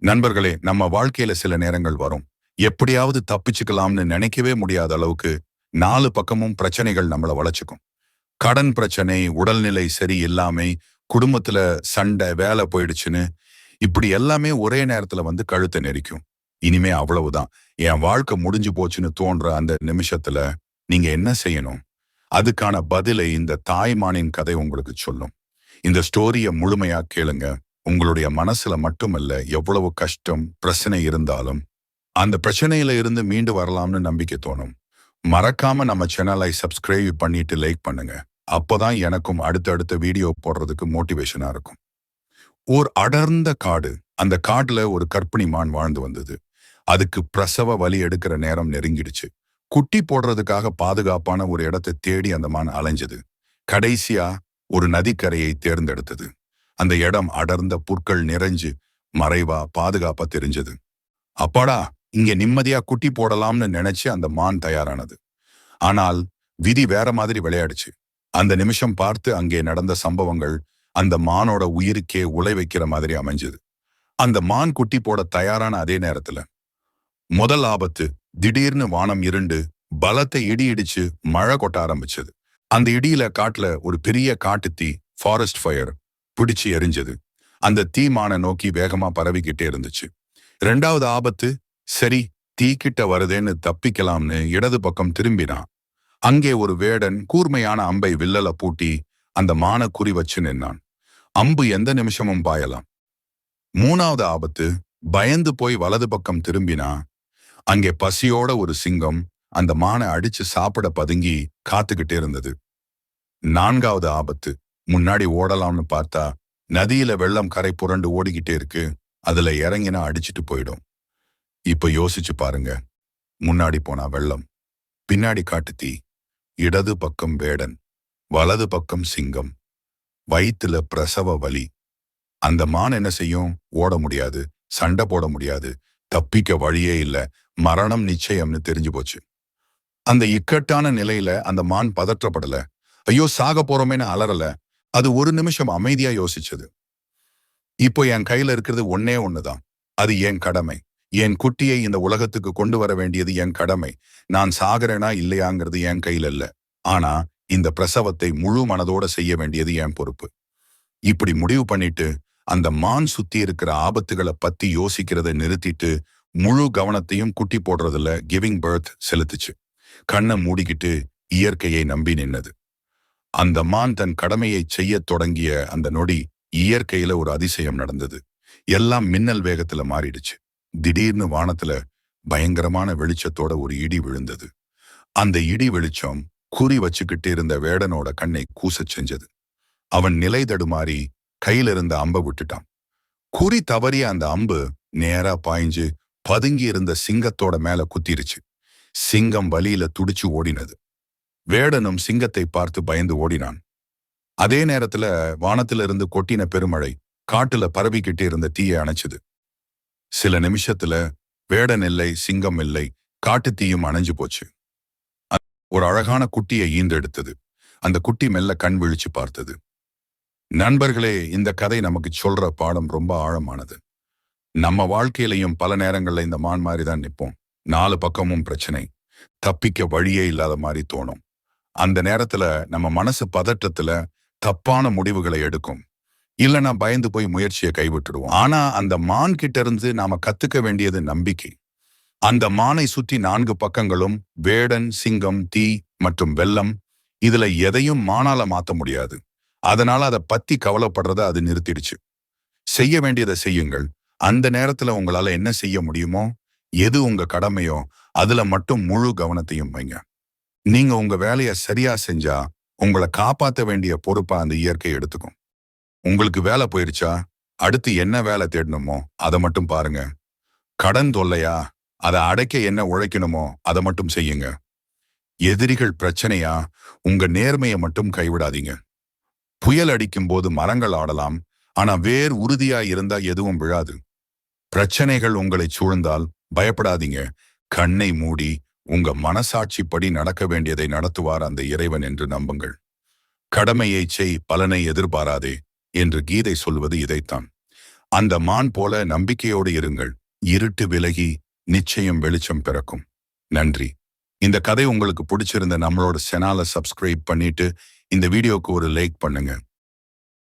நண்பர்களே, நம்ம வாழ்க்கையில சில நேரங்கள் வரும். எப்படியாவது தப்பிச்சுக்கலாம்னு நினைக்கவே முடியாத அளவுக்கு 4 பக்கமும் பிரச்சனைகள் நம்மள வளைச்சுக்கும். கடன் பிரச்சனை, உடல்நிலை சரி இல்லாமை, குடும்பத்துல சண்டை, வேலை போயிடுச்சுன்னு இப்படி எல்லாமே ஒரே நேரத்துல வந்து கழுத்தை நெரிக்கும். இனிமே அவ்வளவுதான், என் வாழ்க்கை முடிஞ்சு போச்சுன்னு தோன்ற அந்த நிமிஷத்துல நீங்க என்ன செய்யணும்? அதுக்கான பதிலை இந்த தாய்மானின் கதை உங்களுக்கு சொல்லும். இந்த ஸ்டோரிய முழுமையா கேளுங்க. உங்களுடைய மனசுல மட்டுமல்ல, எவ்வளவு கஷ்டம் பிரச்சனை இருந்தாலும் அந்த பிரச்சனையில இருந்து மீண்டு வரலாம்னு நம்பிக்கை தோணும். மறக்காம நம்ம சேனலை சப்ஸ்கிரைப் பண்ணிட்டு லைக் பண்ணுங்க. அப்பதான் எனக்கும் அடுத்தடுத்த வீடியோ போடுறதுக்கு மோட்டிவேஷனா இருக்கும். ஓர் அடர்ந்த காடு. அந்த காட்டுல ஒரு கர்ப்பிணி மான் வாழ்ந்து வந்தது. அதுக்கு பிரசவ வலி எடுக்கிற நேரம் நெருங்கிடுச்சு. குட்டி போடுறதுக்காக பாதுகாப்பான ஒரு இடத்தை தேடி அந்த மான் அலைஞ்சது. கடைசியா ஒரு நதிக்கரையை தேர்ந்தெடுத்தது. அந்த இடம் அடர்ந்த புற்கள் நிறைஞ்சு மறைவா பாதுகாப்பா தெரிஞ்சது. அப்பாடா, இங்க நிம்மதியா குட்டி போடலாம்னு நினைச்சு அந்த மான் தயாரானது. ஆனால் விதி வேற மாதிரி விளையாடுச்சு. அந்த நிமிஷம் பார்த்து அங்கே நடந்த சம்பவங்கள் அந்த மானோட உயிருக்கே உலை வைக்கிற மாதிரி அமைஞ்சது. அந்த மான் குட்டி போட தயாரான அதே நேரத்துல முதல் ஆபத்து. திடீர்னு வானம் இருண்டு பலத்தை இடி இடிச்சு மழை கொட்ட ஆரம்பிச்சது. அந்த இடியில காட்டுல ஒரு பெரிய காட்டுத்தீ, ஃபாரஸ்ட் ஃபயர் பிடிச்சு எரிஞ்சது. அந்த தீ மானை நோக்கி வேகமா பரவிக்கிட்டே இருந்துச்சு. 2வது ஆபத்து. சரி, தீக்கிட்ட வருதேன்னு தப்பிக்கலாம்னு இடது பக்கம் திரும்பினான். அங்கே ஒரு வேடன் கூர்மையான அம்பை வில்லல பூட்டி அந்த மானை குறி வச்சு நின்னான். அம்பு எந்த நிமிஷமும் பாயலாம். 3வது ஆபத்து. பயந்து போய் வலது பக்கம் திரும்பினா அங்கே பசியோட ஒரு சிங்கம் அந்த மானை அடிச்சு சாப்பிட பதுங்கி காத்துக்கிட்டே இருந்தது. 4வது ஆபத்து. முன்னாடி ஓடலாம்னு பார்த்தா நதியில வெள்ளம் கரை புரண்டு ஓடிக்கிட்டே இருக்கு. அதுல இறங்கினா அடிச்சிட்டு போயிடும். இப்ப யோசிச்சு பாருங்க. முன்னாடி போனா வெள்ளம், பின்னாடி காட்டுத்தீ, இடது பக்கம் வேடன், வலது பக்கம் சிங்கம், வயிற்றுல பிரசவ வலி. அந்த மான் என்ன செய்யும்? ஓட முடியாது, சண்டை போட முடியாது, தப்பிக்க வழியே இல்ல, மரணம் நிச்சயம்னு தெரிஞ்சு போச்சு. அந்த இக்கட்டான நிலையில அந்த மான் பதற்றப்படல, ஐயோ சாக போறோமேன்னு அலறல. அது ஒரு நிமிஷம் அமைதியா யோசிச்சது. இப்போ என் கையில இருக்கிறது ஒன்னே ஒண்ணுதான். அது என் கடமை. என் குட்டியை இந்த உலகத்துக்கு கொண்டு வர வேண்டியது என் கடமை. நான் சாகரேனா இல்லையாங்கிறது என் கையில இல்ல. ஆனா இந்த பிரசவத்தை முழு மனதோட செய்ய வேண்டியது என் பொறுப்பு. இப்படி முடிவு பண்ணிட்டு அந்த மான் சுத்தி இருக்கிற ஆபத்துகளை பத்தி யோசிக்கிறத நிறுத்திட்டு முழு கவனத்தையும் குட்டி போடுறதுல கிவிங் பர்த் செலுத்துச்சு. கண்ணை மூடிக்கிட்டு இயற்கையை நம்பி நின்னது. அந்த மான் தன் கடமையை செய்ய தொடங்கிய அந்த நொடி இயற்கையில ஒரு அதிசயம் நடந்தது. எல்லாம் மின்னல் வேகத்துல மாறிடுச்சு. திடீர்னு வானத்துல பயங்கரமான வெளிச்சத்தோட ஒரு இடி விழுந்தது. அந்த இடி வெளிச்சம் குறி வச்சுக்கிட்டு இருந்த வேடனோட கண்ணை கூசச் செஞ்சது. அவன் நிலை தடுமாறி கையில இருந்த அம்பை விட்டுட்டான். குறி தவறிய அந்த அம்பு நேரா பாய்ஞ்சு பதுங்கி இருந்த சிங்கத்தோட மேல குத்திருச்சு. சிங்கம் வலியில துடிச்சு ஓடினது. வேடனும் சிங்கத்தை பார்த்து பயந்து ஓடினான். அதே நேரத்துல வானத்துல இருந்து கொட்டின பெருமழை காட்டுல பரவிக்கிட்டே இருந்த தீயை அணைச்சுது. சில நிமிஷத்துல வேடன் இல்லை, சிங்கம் இல்லை, காட்டு தீயும் அணைஞ்சு போச்சு. ஒரு அழகான குட்டியை ஈந்தெடுத்தது. அந்த குட்டி மெல்ல கண் விழிச்சு பார்த்தது. நண்பர்களே, இந்த கதை நமக்கு சொல்ற பாடம் ரொம்ப ஆழமானது. நம்ம வாழ்க்கையிலையும் பல நேரங்கள்ல இந்த மான் மாதிரி தான் நிற்போம். 4 பக்கமும் பிரச்சனை, தப்பிக்க வழியே இல்லாத மாதிரி தோணும். அந்த நேரத்துல நம்ம மனசு பதற்றத்துல தப்பான முடிவுகளை எடுக்கும். இல்லைன்னா பயந்து போய் முயற்சியை கைவிட்டுடுவோம். ஆனா அந்த மான் கிட்ட இருந்து நாம கத்துக்க வேண்டியது நம்பிக்கை. அந்த மானை சுற்றி 4 பக்கங்களும் வேடன், சிங்கம், தீ மற்றும் வெள்ளம். இதுல எதையும் மானால மாத்த முடியாது. அதனால அதை பத்தி கவலைப்படுறத அது நிறுத்திடுச்சு. செய்ய வேண்டியதை செய்யுங்கள். அந்த நேரத்துல உங்களால என்ன செய்ய முடியுமோ, எது உங்க கடமையோ அதுல மட்டும் முழு கவனத்தையும் வைங்க. நீங்க உங்க வேலையை சரியா செஞ்சா உங்களை காப்பாற்ற வேண்டிய பொறுப்பை அந்த இயற்கை எடுத்துக்கும். உங்களுக்கு வேலை போயிருச்சா, அடுத்து என்ன வேலை தேடணுமோ அதை மட்டும் பாருங்க. கடன் தொல்லையா, அதை அடைக்க என்ன உழைக்கணுமோ அதை மட்டும் செய்யுங்க. எதிரிகள் பிரச்சனையா, உங்க நேர்மையை மட்டும் கைவிடாதீங்க. புயல் அடிக்கும் போது மரங்கள் ஆடலாம், ஆனா வேர் உறுதியா இருந்தா எதுவும் விழாது. பிரச்சனைகள் உங்களை சூழ்ந்தால் பயப்படாதீங்க. கண்ணை மூடி உங்க மனசாட்சிப்படி நடக்க வேண்டியதை நடத்துவார் அந்த இறைவன் என்று நம்புங்கள். கடமையை செய், பலனை எதிர்பாராதே என்று கீதை சொல்வது இதைத்தான். அந்த மான் போல நம்பிக்கையோடு இருங்கள். இருட்டு விலகி நிச்சயம் வெளிச்சம் பிறக்கும். நன்றி. இந்த கதை உங்களுக்கு பிடிச்சிருந்த நம்மளோட சேனலை சப்ஸ்கிரைப் பண்ணிட்டு இந்த வீடியோக்கு ஒரு லைக் பண்ணுங்க.